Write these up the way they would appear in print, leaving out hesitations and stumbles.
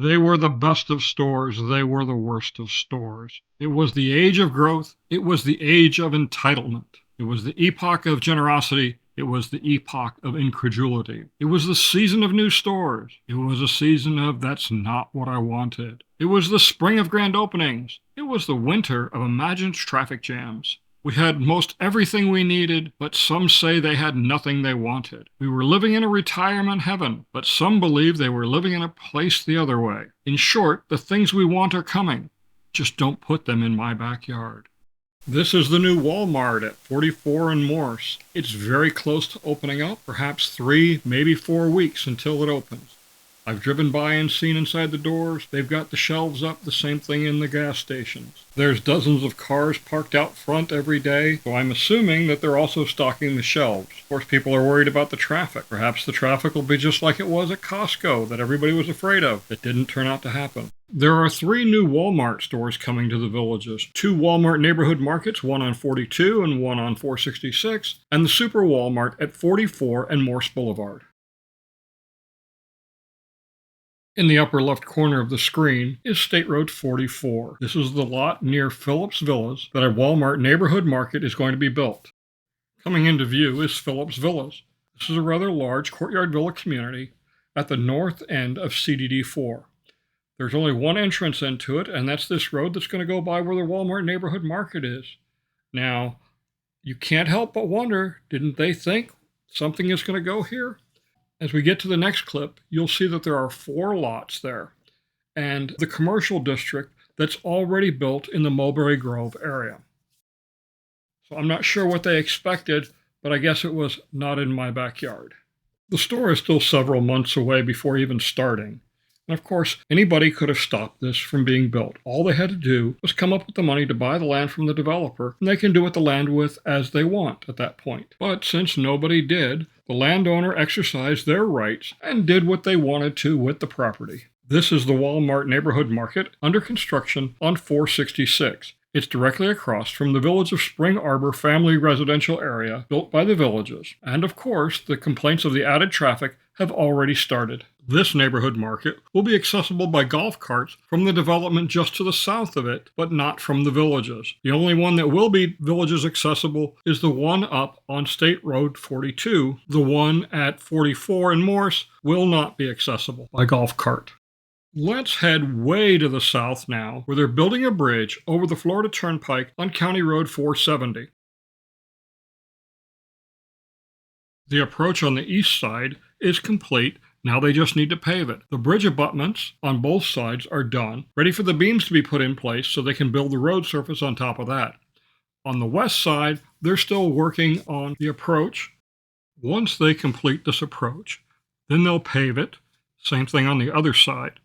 They were the best of stores. They were the worst of stores. It was the age of growth. It was the age of entitlement. It was the epoch of generosity. It was the epoch of incredulity. It was the season of new stores. It was a season of that's not what I wanted. It was the spring of grand openings. It was the winter of imagined traffic jams. We had most everything we needed, but some say they had nothing they wanted. We were living in a retirement heaven, but some believe they were living in a place the other way. In short, the things we want are coming. Just don't put them in my backyard. This is the new Walmart at 44 and Morse. It's very close to opening up, perhaps 3, maybe 4 weeks until it opens. I've driven by and seen inside the doors. They've got the shelves up, the same thing in the gas stations. There's dozens of cars parked out front every day, so I'm assuming that they're also stocking the shelves. Of course, people are worried about the traffic. Perhaps the traffic will be just like it was at Costco that everybody was afraid of. It didn't turn out to happen. There are 3 new Walmart stores coming to the Villages. 2 Walmart neighborhood markets, one on 42 and one on 466, and the Super Walmart at 44 and Morse Boulevard. In the upper left corner of the screen is State Road 44. This is the lot near Phillips Villas that a Walmart neighborhood market is going to be built. Coming into view is Phillips Villas. This is a rather large courtyard villa community at the north end of CDD 4. There's only one entrance into it, and that's this road that's going to go by where the Walmart neighborhood market is. Now, you can't help but wonder, didn't they think something is going to go here? As we get to the next clip, you'll see that there are 4 lots there, and the commercial district that's already built in the Mulberry Grove area. So I'm not sure what they expected, but I guess it was not in my backyard. The store is still several months away before even starting. And of course, anybody could have stopped this from being built. All they had to do was come up with the money to buy the land from the developer, and they can do with the land with as they want at that point. But since nobody did, the landowner exercised their rights and did what they wanted to with the property. This is the Walmart neighborhood market under construction on 466. It's directly across from the Village of Spring Arbor family residential area built by the Villages. And of course, the complaints of the added traffic have already started. This neighborhood market will be accessible by golf carts from the development just to the south of it, but not from the Villages. The only one that will be Villages accessible is the one up on State Road 42. The one at 44 and Morse will not be accessible by golf cart. Let's head way to the south now, where they're building a bridge over the Florida Turnpike on County Road 470. The approach on the east side is complete. Now they just need to pave it. The bridge abutments on both sides are done, ready for the beams to be put in place so they can build the road surface on top of that. On the west side, they're still working on the approach. Once they complete this approach, then they'll pave it. Same thing on the other side.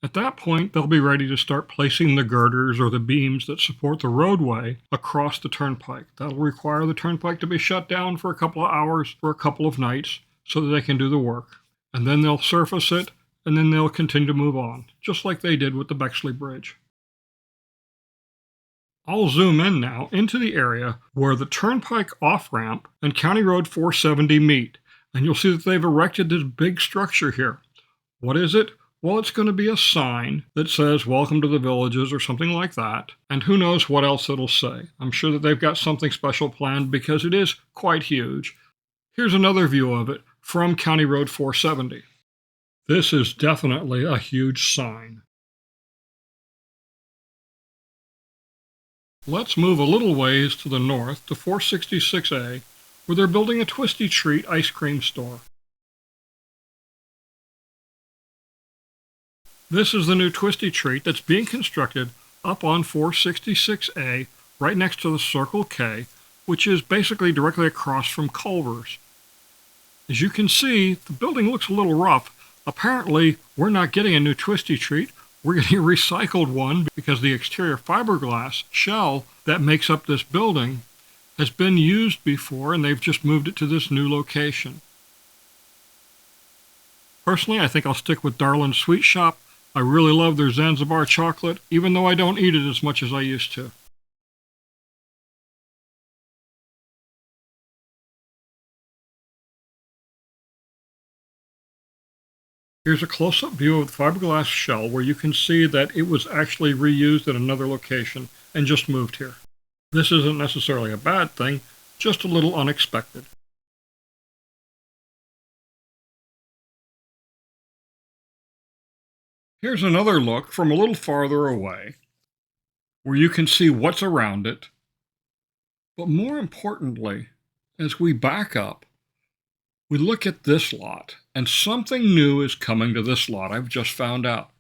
At that point, they'll be ready to start placing the girders or the beams that support the roadway across the turnpike. That'll require the turnpike to be shut down for a couple of hours for a couple of nights so that they can do the work. And then they'll surface it, and then they'll continue to move on, just like they did with the Bexley Bridge. I'll zoom in now into the area where the turnpike off-ramp and County Road 470 meet, and you'll see that they've erected this big structure here. What is it? Well, it's going to be a sign that says, "Welcome to the Villages," or something like that. And who knows what else it'll say. I'm sure that they've got something special planned because it is quite huge. Here's another view of it from County Road 470. This is definitely a huge sign. Let's move a little ways to the north to 466A, where they're building a Twisty Treat ice cream store. This is the new Twisty Treat that's being constructed up on 466A, right next to the Circle K, which is basically directly across from Culver's. As you can see, the building looks a little rough. Apparently, we're not getting a new Twisty Treat. We're getting a recycled one because the exterior fiberglass shell that makes up this building has been used before, and they've just moved it to this new location. Personally, I think I'll stick with Darlin's Sweet Shop. I really love their Zanzibar chocolate, even though I don't eat it as much as I used to. Here's a close-up view of the fiberglass shell where you can see that it was actually reused at another location and just moved here. This isn't necessarily a bad thing, just a little unexpected. Here's another look from a little farther away where you can see what's around it. But more importantly, as we back up, we look at this lot, and something new is coming to this lot, I've just found out.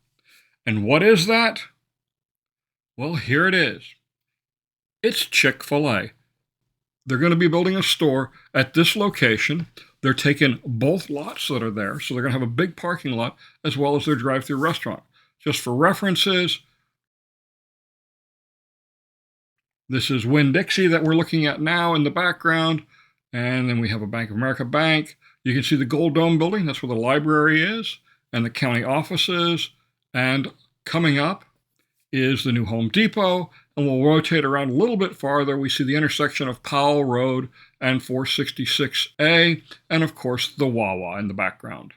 And what is that? Well, here it is. It's Chick Fil A. They're going to be building a store at this location. They're taking both lots that are there, so they're going to have a big parking lot as well as their drive-through restaurant. Just for references, this is Winn-Dixie that we're looking at now in the background, and then we have a Bank of America bank. You can see the Gold Dome building, that's where the library is, and the county offices, and coming up is the new Home Depot, and we'll rotate around a little bit farther. We see the intersection of Powell Road and 466A, and of course the Wawa in the background.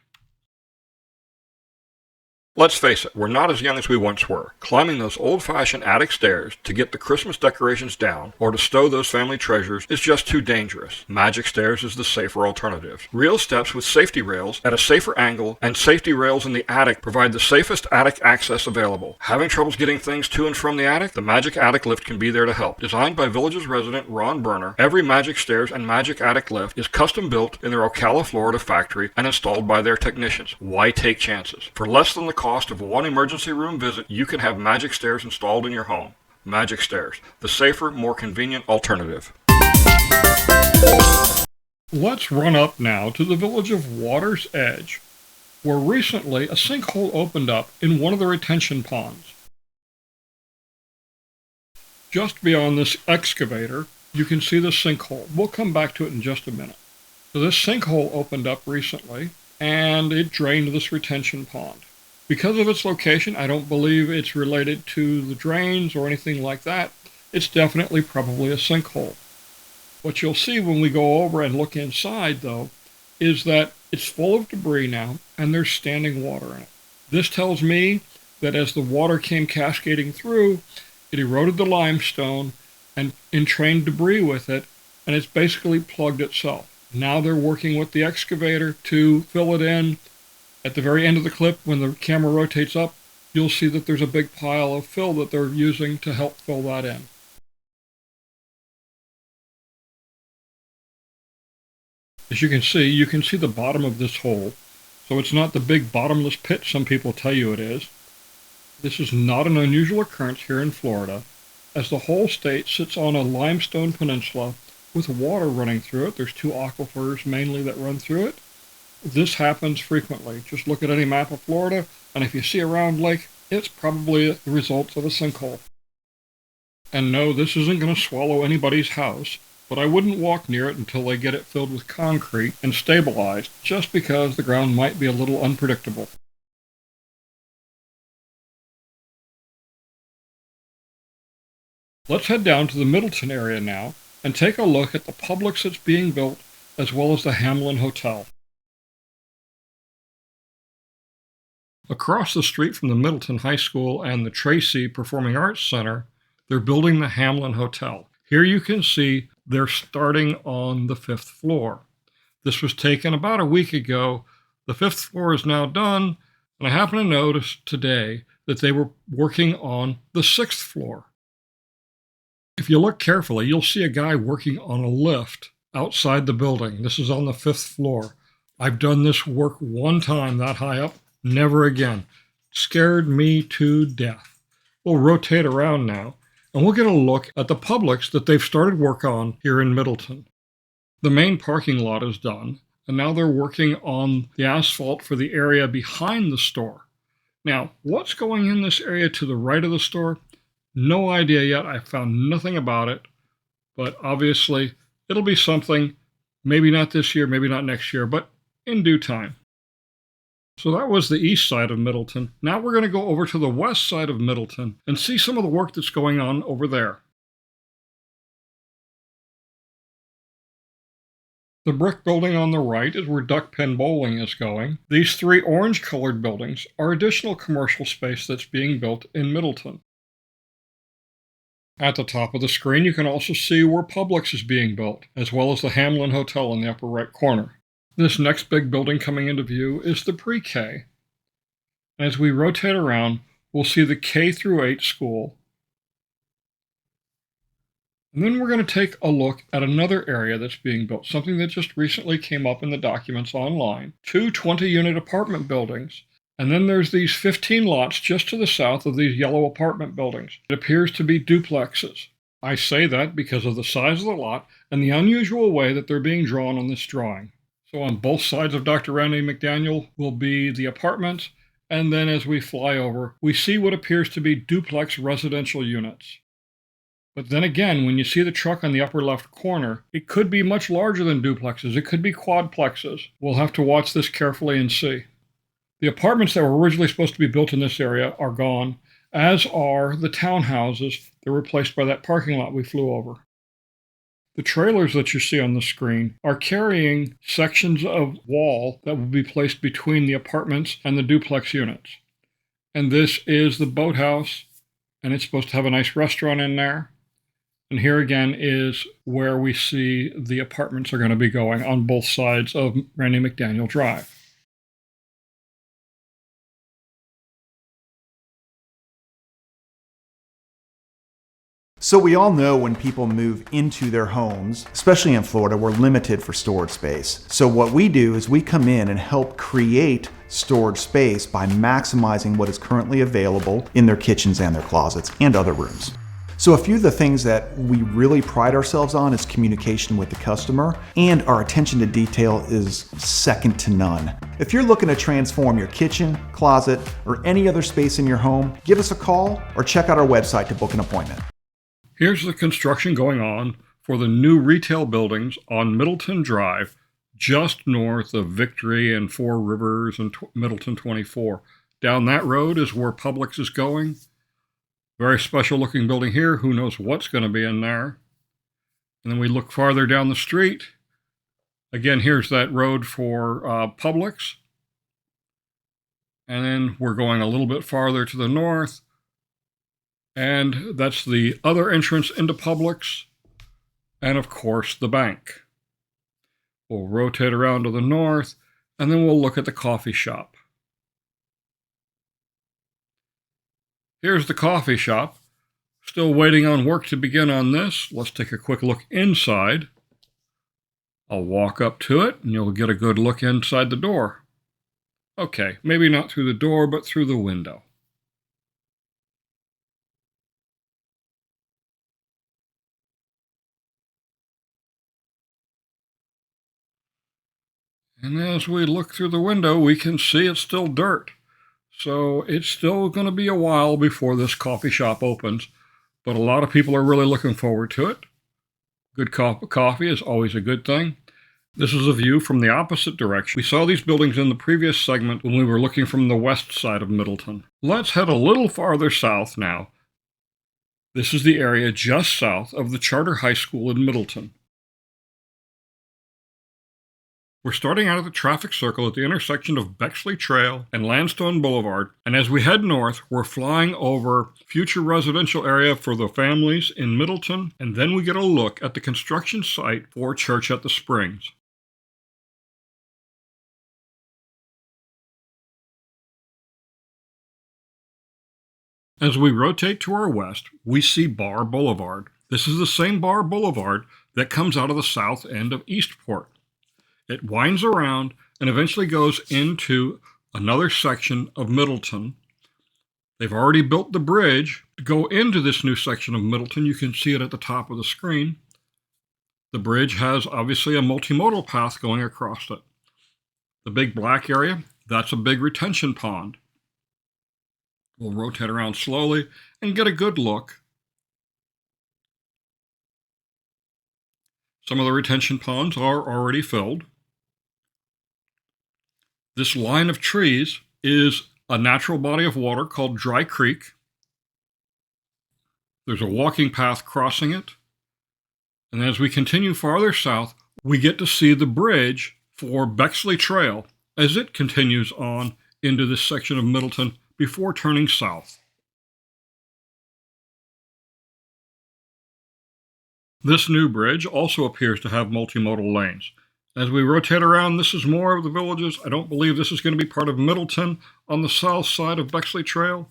Let's face it, we're not as young as we once were. Climbing those old-fashioned attic stairs to get the Christmas decorations down or to stow those family treasures is just too dangerous. Majic Stairs is the safer alternative. Real steps with safety rails at a safer angle and safety rails in the attic provide the safest attic access available. Having troubles getting things to and from the attic? The Majic Attic Lift can be there to help. Designed by Villages resident Ron Berner, every Majic Stairs and Majic Attic Lift is custom built in their Ocala, Florida factory and installed by their technicians. Why take chances? For less than the cost of one emergency room visit, you can have Majic Stairs installed in your home. Majic Stairs, the safer, more convenient alternative. Let's run up now to the village of Water's Edge, where recently a sinkhole opened up in one of the retention ponds. Just beyond this excavator, you can see the sinkhole. We'll come back to it in just a minute. So this sinkhole opened up recently, and it drained this retention pond. Because of its location, I don't believe it's related to the drains or anything like that. It's definitely probably a sinkhole. What you'll see when we go over and look inside, though, is that it's full of debris now, and there's standing water in it. This tells me that as the water came cascading through, it eroded the limestone and entrained debris with it, and it's basically plugged itself. Now they're working with the excavator to fill it in. At the very end of the clip, when the camera rotates up, you'll see that there's a big pile of fill that they're using to help fill that in. As you can see the bottom of this hole. So it's not the big bottomless pit some people tell you it is. This is not an unusual occurrence here in Florida, as the whole state sits on a limestone peninsula with water running through it. There's two aquifers mainly that run through it. This happens frequently. Just look at any map of Florida, and if you see a round lake, it's probably the results of a sinkhole. And no, this isn't going to swallow anybody's house, but I wouldn't walk near it until they get it filled with concrete and stabilized, just because the ground might be a little unpredictable. Let's head down to the Middleton area now and take a look at the Publix that's being built, as well as the Hamlin Hotel. Across the street from the Middleton High School and the Tracy Performing Arts Center, they're building the Hamlin Hotel. Here you can see they're starting on the 5th floor. This was taken about a week ago. The 5th floor is now done, and I happen to notice today that they were working on the 6th floor. If you look carefully, you'll see a guy working on a lift outside the building. This is on the 5th floor. I've done this work one time that high up. Never again. Scared me to death. We'll rotate around now, and we'll get a look at the Publix that they've started work on here in Middleton. The main parking lot is done, and now they're working on the asphalt for the area behind the store. Now, what's going in this area to the right of the store? No idea yet. I found nothing about it, but obviously it'll be something, maybe not this year, maybe not next year, but in due time. So that was the east side of Middleton. Now we're going to go over to the west side of Middleton and see some of the work that's going on over there. The brick building on the right is where duck pin bowling is going. These three orange-colored buildings are additional commercial space that's being built in Middleton. At the top of the screen, you can also see where Publix is being built, as well as the Hamlin Hotel in the upper right corner. This next big building coming into view is the pre-K. As we rotate around, we'll see the K through 8 school. And then we're going to take a look at another area that's being built, something that just recently came up in the documents online. 2 20-unit apartment buildings. And then there's these 15 lots just to the south of these yellow apartment buildings. It appears to be duplexes. I say that because of the size of the lot and the unusual way that they're being drawn on this drawing. So on both sides of Dr. Randy McDaniel will be the apartments, and then as we fly over, we see what appears to be duplex residential units. But then again, when you see the truck on the upper left corner, it could be much larger than duplexes. It could be quadplexes. We'll have to watch this carefully and see. The apartments that were originally supposed to be built in this area are gone, as are the townhouses that were replaced by that parking lot we flew over. The trailers that you see on the screen are carrying sections of wall that will be placed between the apartments and the duplex units. And this is the boathouse, and it's supposed to have a nice restaurant in there. And here again is where we see the apartments are going to be going on both sides of Randy McDaniel Drive. So we all know when people move into their homes, especially in Florida, we're limited for storage space. So what we do is we come in and help create storage space by maximizing what is currently available in their kitchens and their closets and other rooms. So a few of the things that we really pride ourselves on is communication with the customer, and our attention to detail is second to none. If you're looking to transform your kitchen, closet, or any other space in your home, give us a call or check out our website to book an appointment. Here's the construction going on for the new retail buildings on Middleton Drive, just north of Victory and Four Rivers and Middleton 24. Down that road is where Publix is going. Very special looking building here. Who knows what's going to be in there. And then we look farther down the street. Again, here's that road for Publix. And then we're going a little bit farther to the north. And that's the other entrance into Publix, and of course the bank. We'll rotate around to the north, and then we'll look at the coffee shop. Here's the coffee shop. Still waiting on work to begin on this. Let's take a quick look inside. I'll walk up to it, and you'll get a good look inside the door. Okay, maybe not through the door, but through the window. And as we look through the window, we can see it's still dirt. So it's still going to be a while before this coffee shop opens, but a lot of people are really looking forward to it. Good cup of coffee is always a good thing. This is a view from the opposite direction. We saw these buildings in the previous segment when we were looking from the west side of Middleton. Let's head a little farther south now. This is the area just south of the Charter High School in Middleton. We're starting out at the traffic circle at the intersection of Bexley Trail and Landstone Boulevard, and as we head north, we're flying over future residential area for the families in Middleton, and then we get a look at the construction site for Church at the Springs. As we rotate to our west, we see Bar Boulevard. This is the same Bar Boulevard that comes out of the south end of Eastport. It winds around and eventually goes into another section of Middleton. They've already built the bridge to go into this new section of Middleton. You can see it at the top of the screen. The bridge has obviously a multimodal path going across it. The big black area, that's a big retention pond. We'll rotate around slowly and get a good look. Some of the retention ponds are already filled. This line of trees is a natural body of water called Dry Creek. There's a walking path crossing it. And as we continue farther south, we get to see the bridge for Bexley Trail as it continues on into this section of Middleton before turning south. This new bridge also appears to have multimodal lanes. As we rotate around, this is more of the villages. I don't believe this is going to be part of Middleton on the south side of Bexley Trail.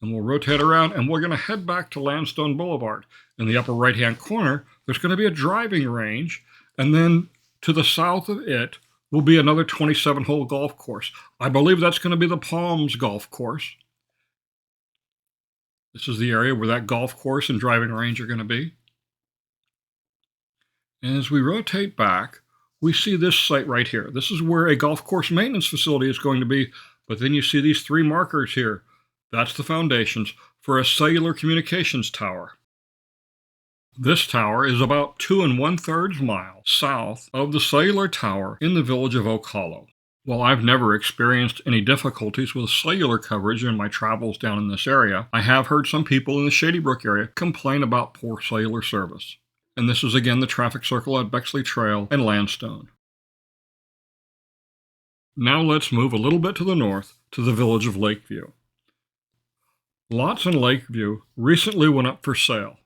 And we'll rotate around and we're going to head back to Landstone Boulevard. In the upper right-hand corner, there's going to be a driving range. And then to the south of it will be another 27-hole golf course. I believe that's going to be the Palms Golf Course. This is the area where that golf course and driving range are going to be. And as we rotate back, we see this site right here. This is where a golf course maintenance facility is going to be, but then you see these 3 markers here. That's the foundations for a cellular communications tower. This tower is about 2 1/3 miles south of the cellular tower in the village of Oak Hollow. While I've never experienced any difficulties with cellular coverage in my travels down in this area, I have heard some people in the Shady Brook area complain about poor cellular service. And this is again the traffic circle at Bexley Trail and Landstone. Now let's move a little bit to the north to the village of Lakeview. Lots in Lakeview recently went up for sale.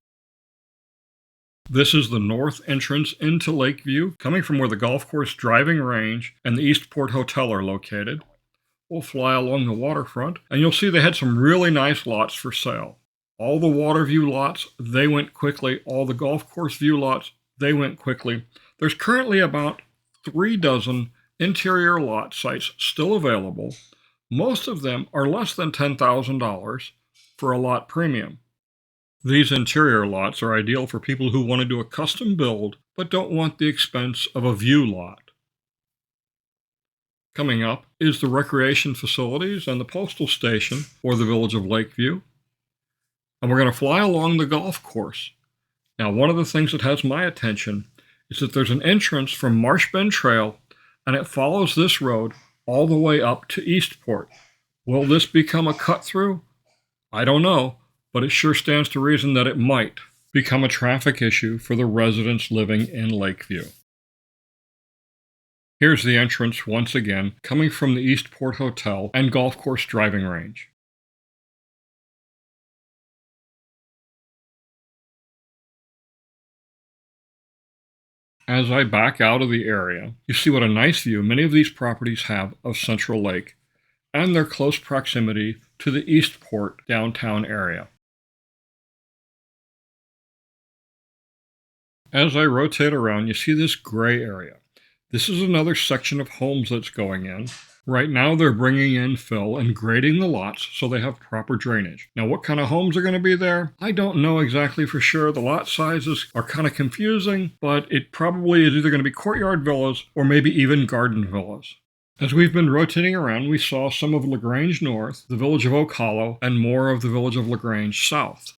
This is the north entrance into Lakeview, coming from where the golf course driving range and the Eastport Hotel are located. We'll fly along the waterfront, and you'll see they had some really nice lots for sale. All the water view lots, they went quickly. All the golf course view lots, they went quickly. There's currently about 3 dozen interior lot sites still available. Most of them are less than $10,000 for a lot premium. These interior lots are ideal for people who want to do a custom build but don't want the expense of a view lot. Coming up is the recreation facilities and the postal station for the village of Lakeview. And we're going to fly along the golf course. Now, one of the things that has my attention is that there's an entrance from Marsh Bend Trail, and it follows this road all the way up to Eastport. Will this become a cut-through? I don't know, but it sure stands to reason that it might become a traffic issue for the residents living in Lakeview. Here's the entrance once again, coming from the Eastport Hotel and golf course driving range. As I back out of the area, you see what a nice view many of these properties have of Central Lake and their close proximity to the Eastport downtown area. As I rotate around, you see this gray area. This is another section of homes that's going in. Right now they're bringing in fill and grading the lots so they have proper drainage. Now what kind of homes are going to be there? I don't know exactly for sure. The lot sizes are kind of confusing, but it probably is either going to be courtyard villas or maybe even garden villas. As we've been rotating around, we saw some of LaGrange North, the village of Oak Hollow, and more of the village of LaGrange South.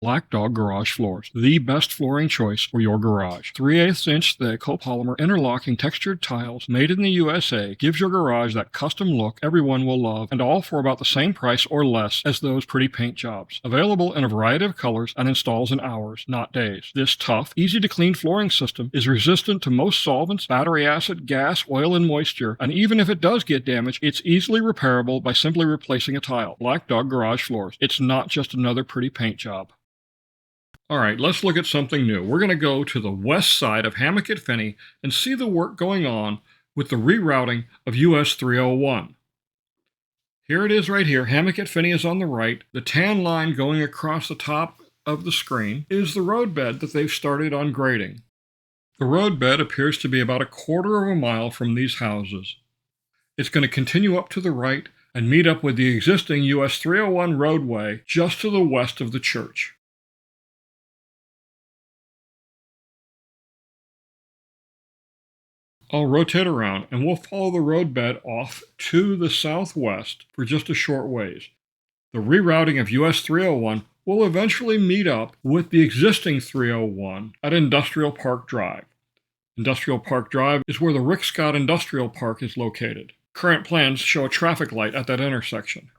Black Dog Garage Floors, the best flooring choice for your garage. 3/8 inch thick copolymer interlocking textured tiles made in the USA gives your garage that custom look everyone will love, and all for about the same price or less as those pretty paint jobs. Available in a variety of colors and installs in hours, not days. This tough, easy to clean flooring system is resistant to most solvents, battery acid, gas, oil, and moisture, and even if it does get damaged, it's easily repairable by simply replacing a tile. Black Dog Garage Floors. It's not just another pretty paint job. All right, let's look at something new. We're going to go to the west side of Hammock at Finney and see the work going on with the rerouting of US 301. Here it is right here. Hammock at Finney is on the right. The tan line going across the top of the screen is the roadbed that they've started on grading. The roadbed appears to be about 1/4 of a mile from these houses. It's going to continue up to the right and meet up with the existing US 301 roadway just to the west of the church. I'll rotate around and we'll follow the roadbed off to the southwest for just a short ways. The rerouting of US 301 will eventually meet up with the existing 301 at Industrial Park Drive. Industrial Park Drive is where the Rick Scott Industrial Park is located. Current plans show a traffic light at that intersection.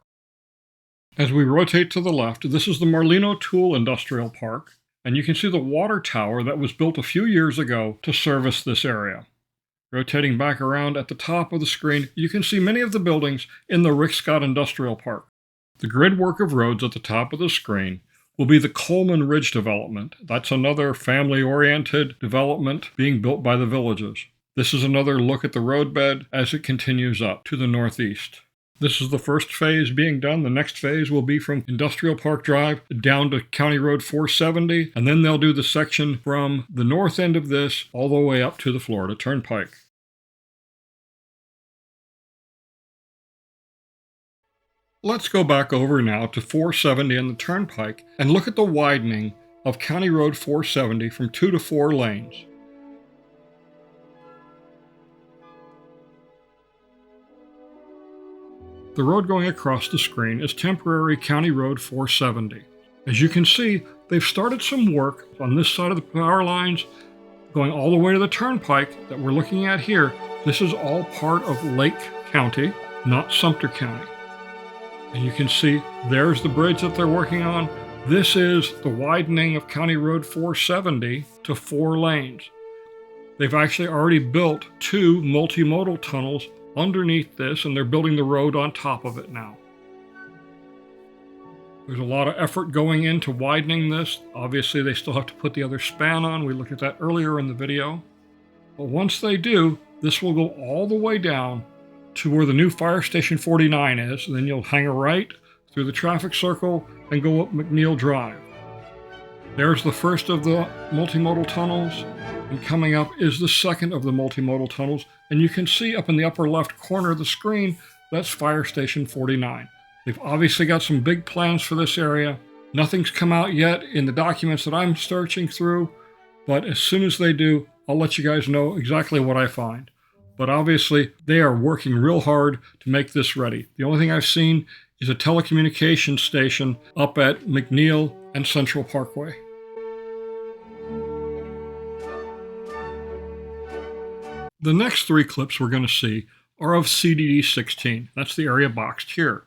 As we rotate to the left, this is the Marlino Tool Industrial Park. And you can see the water tower that was built a few years ago to service this area. Rotating back around at the top of the screen, you can see many of the buildings in the Rick Scott Industrial Park. The grid work of roads at the top of the screen will be the Coleman Ridge development. That's another family-oriented development being built by the Villages. This is another look at the roadbed as it continues up to the northeast. This is the first phase being done. The next phase will be from Industrial Park Drive down to County Road 470, and then they'll do the section from the north end of this all the way up to the Florida Turnpike. Let's go back over now to 470 and the Turnpike and look at the widening of County Road 470 from 2 to 4 lanes. The road going across the screen is temporary County Road 470. As you can see, they've started some work on this side of the power lines going all the way to the Turnpike that we're looking at here. This is all part of Lake County, not Sumter County. And you can see there's the bridge that they're working on. This is the widening of County Road 470 to 4 lanes. They've actually already built 2 multimodal tunnels underneath this, and they're building the road on top of it now. There's a lot of effort going into widening this. Obviously, they still have to put the other span on. We looked at that earlier in the video. But once they do, this will go all the way down to where the new Fire Station 49 is, and then you'll hang a right through the traffic circle and go up McNeil Drive. There's the first of the multimodal tunnels, and coming up is the second of the multimodal tunnels, and you can see up in the upper left corner of the screen, that's Fire Station 49. They've obviously got some big plans for this area. Nothing's come out yet in the documents that I'm searching through, but as soon as they do, I'll let you guys know exactly what I find. But obviously, they are working real hard to make this ready. The only thing I've seen is a telecommunications station up at McNeil and Central Parkway. The next 3 clips we're going to see are of CDD 16. That's the area boxed here.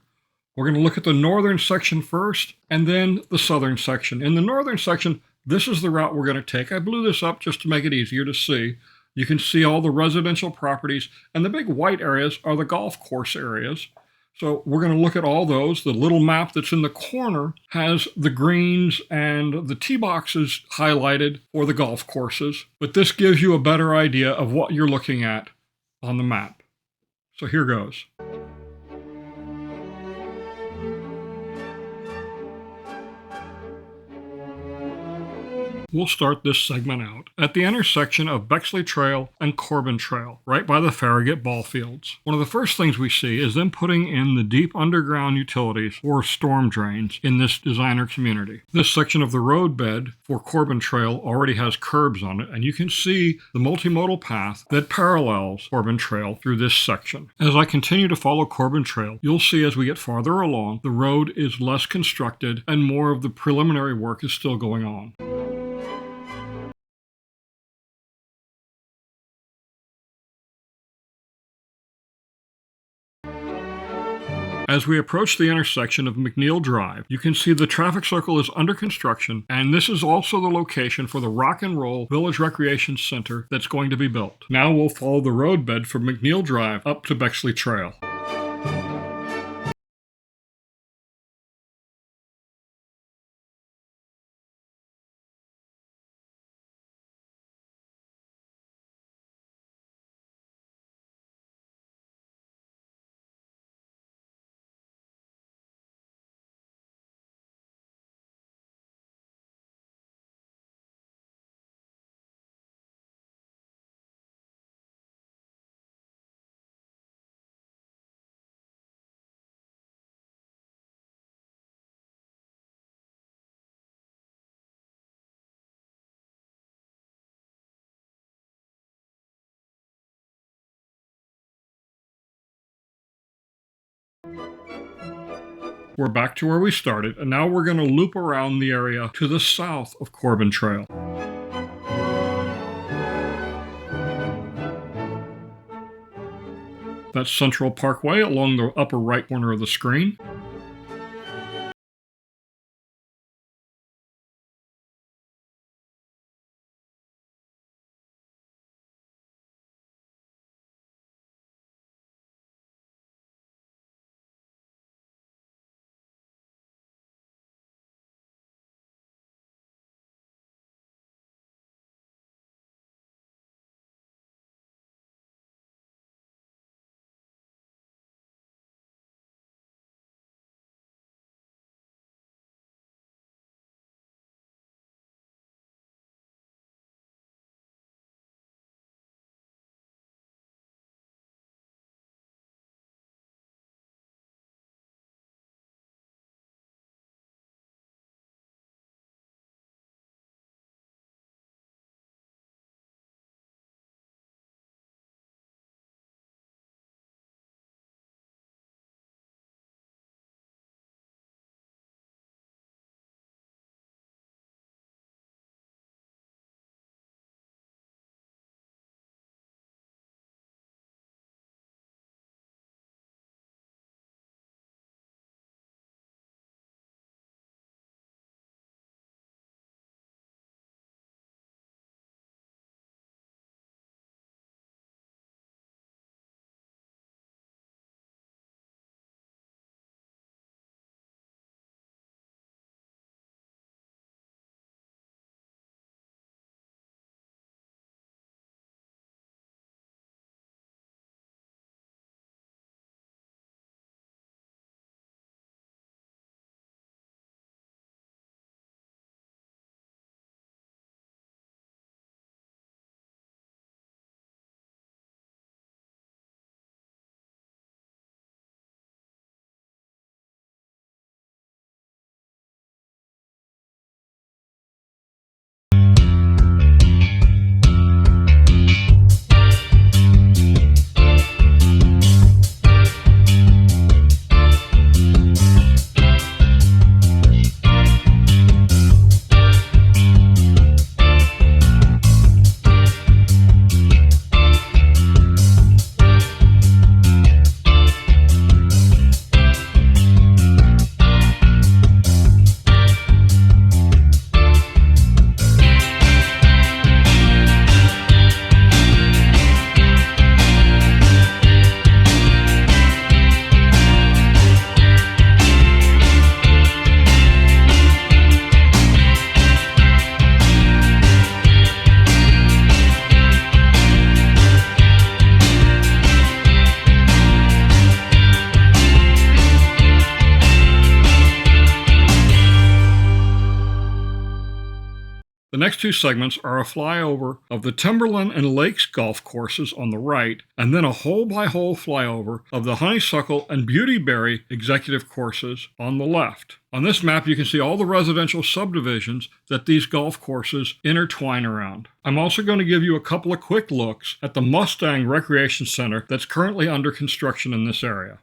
We're going to look at the northern section first, and then the southern section. In the northern section, this is the route we're going to take. I blew this up just to make it easier to see. You can see all the residential properties, and the big white areas are the golf course areas. So we're going to look at all those. The little map that's in the corner has the greens and the tee boxes highlighted for the golf courses, but this gives you a better idea of what you're looking at on the map. So here goes. We'll start this segment out at the intersection of Bexley Trail and Corbin Trail, right by the Farragut ball fields. One of the first things we see is them putting in the deep underground utilities or storm drains in this designer community. This section of the roadbed for Corbin Trail already has curbs on it, and you can see the multimodal path that parallels Corbin Trail through this section. As I continue to follow Corbin Trail, you'll see as we get farther along, the road is less constructed and more of the preliminary work is still going on. As we approach the intersection of McNeil Drive, you can see the traffic circle is under construction, and this is also the location for the Rock and Roll Village Recreation Center that's going to be built. Now we'll follow the roadbed from McNeil Drive up to Bexley Trail. We're back to where we started, and now we're going to loop around the area to the south of Corbin Trail. That's Central Parkway along the upper right corner of the screen. next two segments are a flyover of the Timberland and Lakes golf courses on the right, and then a hole-by-hole flyover of the Honeysuckle and Beautyberry executive courses on the left. On this map, you can see all the residential subdivisions that these golf courses intertwine around. I'm also going to give you a couple of quick looks at the Mustang Recreation Center that's currently under construction in this area.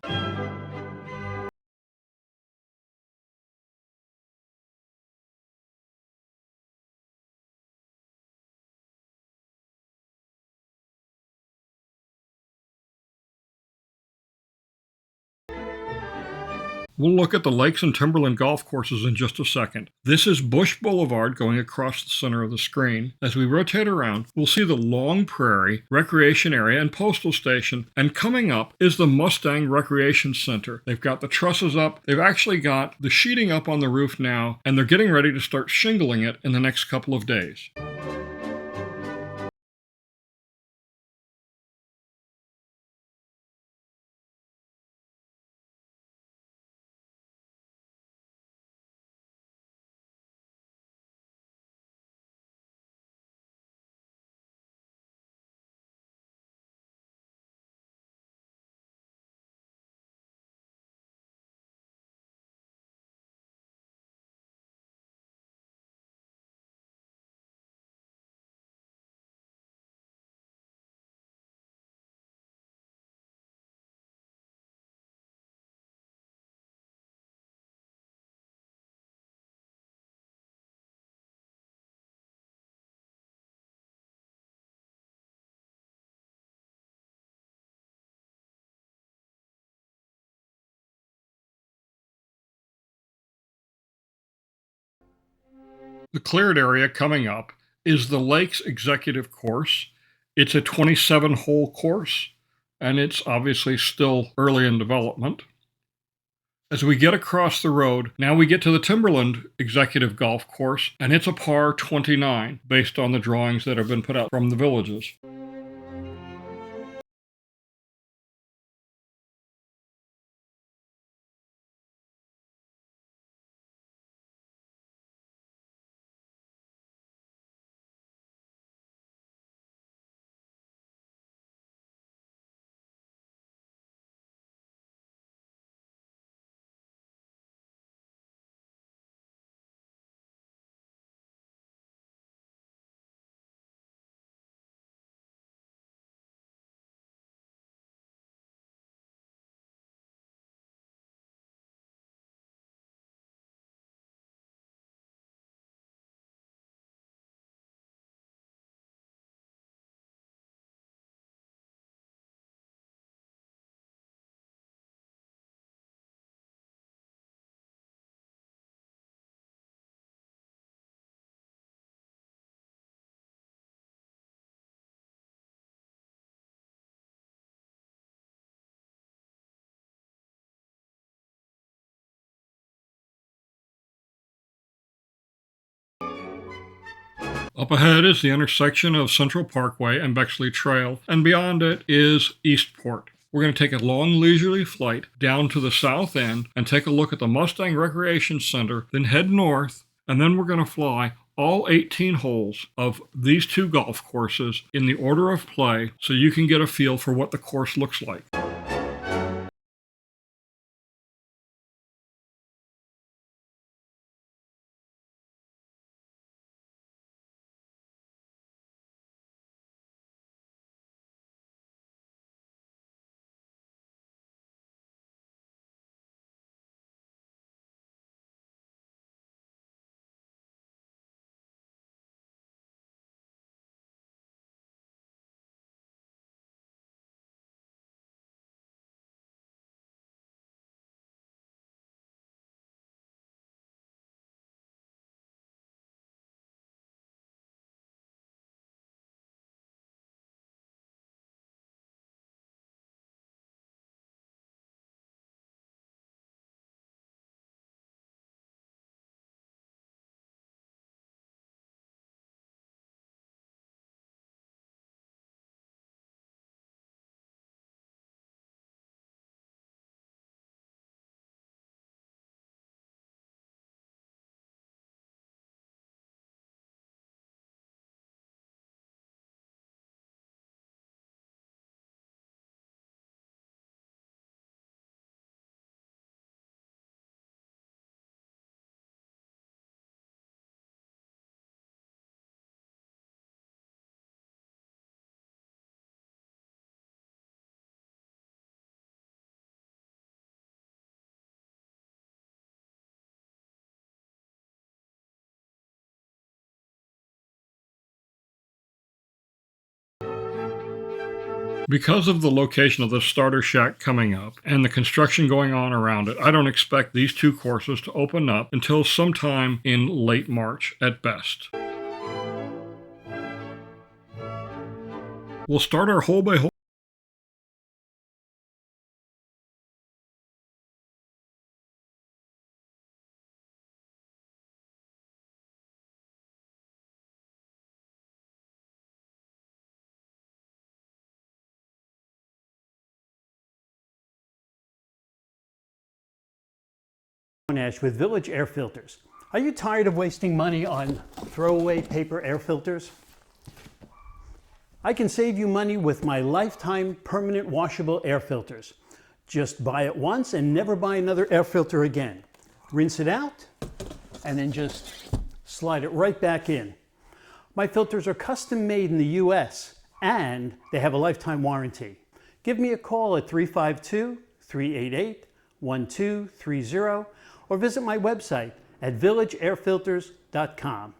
We'll look at the Lakes and Timberland golf courses in just a second. This is Bush Boulevard going across the center of the screen. As we rotate around, we'll see the Long Prairie Recreation Area and Postal Station, and coming up is the Mustang Recreation Center. They've got the trusses up, they've actually got the sheeting up on the roof now, and they're getting ready to start shingling it in the next couple of days. The cleared area coming up is the Lakes Executive Course. It's a 27-hole course, and it's obviously still early in development. As we get across the road, now we get to the Timberland Executive Golf Course, and it's a par 29 based on the drawings that have been put out from the villages. Up ahead is the intersection of Central Parkway and Bexley Trail, and beyond it is Eastport. We're going to take a long leisurely flight down to the south end and take a look at the Mustang Recreation Center, then head north, and then we're going to fly all 18 holes of these two golf courses in the order of play so you can get a feel for what the course looks like. Because of the location of the starter shack coming up and the construction going on around it, I don't expect these two courses to open up until sometime in late March at best. We'll start our hole-by-hole. Ash with Village Air Filters. Are you tired of wasting money on throwaway paper air filters? I can save you money with my lifetime permanent washable air filters. Just buy it once and never buy another air filter again. Rinse it out and then just slide it right back in. My filters are custom made in the US and they have a lifetime warranty. Give me a call at 352-388-1230 or visit my website at villageairfilters.com.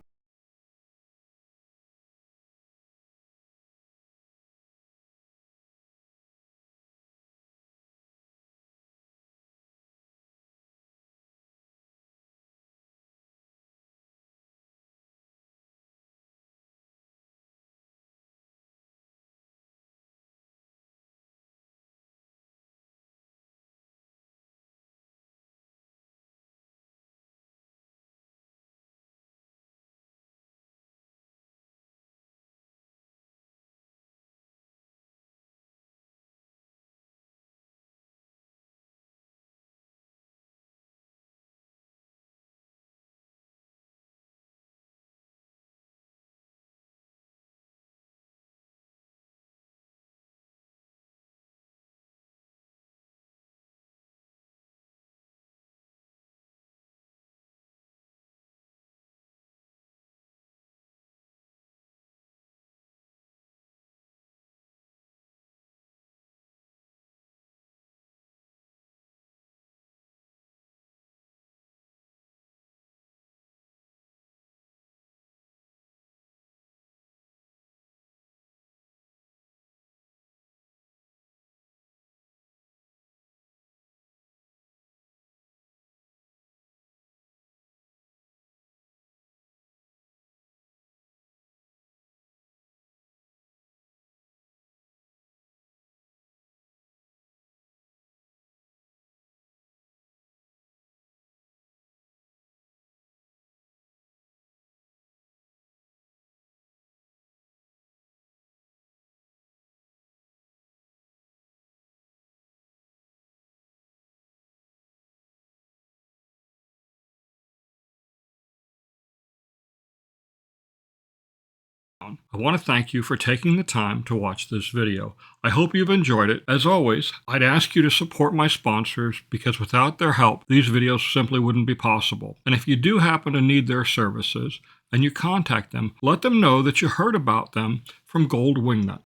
I want to thank you for taking the time to watch this video. I hope you've enjoyed it. As always, I'd ask you to support my sponsors because without their help, these videos simply wouldn't be possible. And if you do happen to need their services and you contact them, let them know that you heard about them from Gold Wingnut.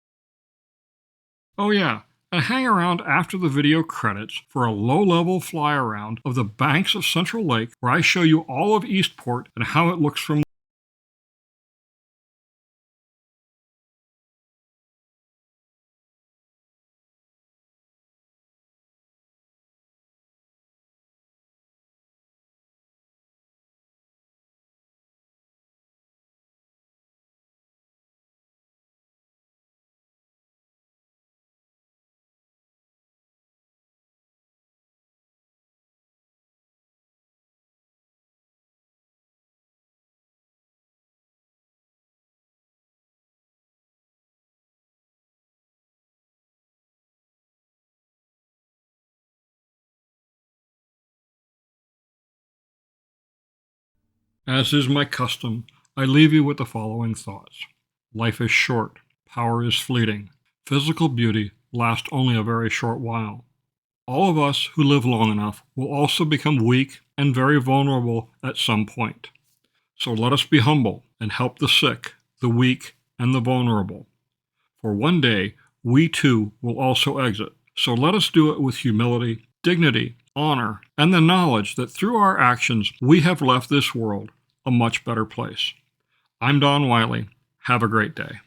Oh yeah, and hang around after the video credits for a low-level fly-around of the banks of Central Lake where I show you all of Eastport and how it looks from As is my custom, I leave you with the following thoughts. Life is short, power is fleeting, physical beauty lasts only a very short while. All of us who live long enough will also become weak and very vulnerable at some point. So let us be humble and help the sick, the weak, and the vulnerable. For one day, we too will also exit. So let us do it with humility, dignity, honor, and the knowledge that through our actions, we have left this world a much better place. I'm Don Wiley. Have a great day.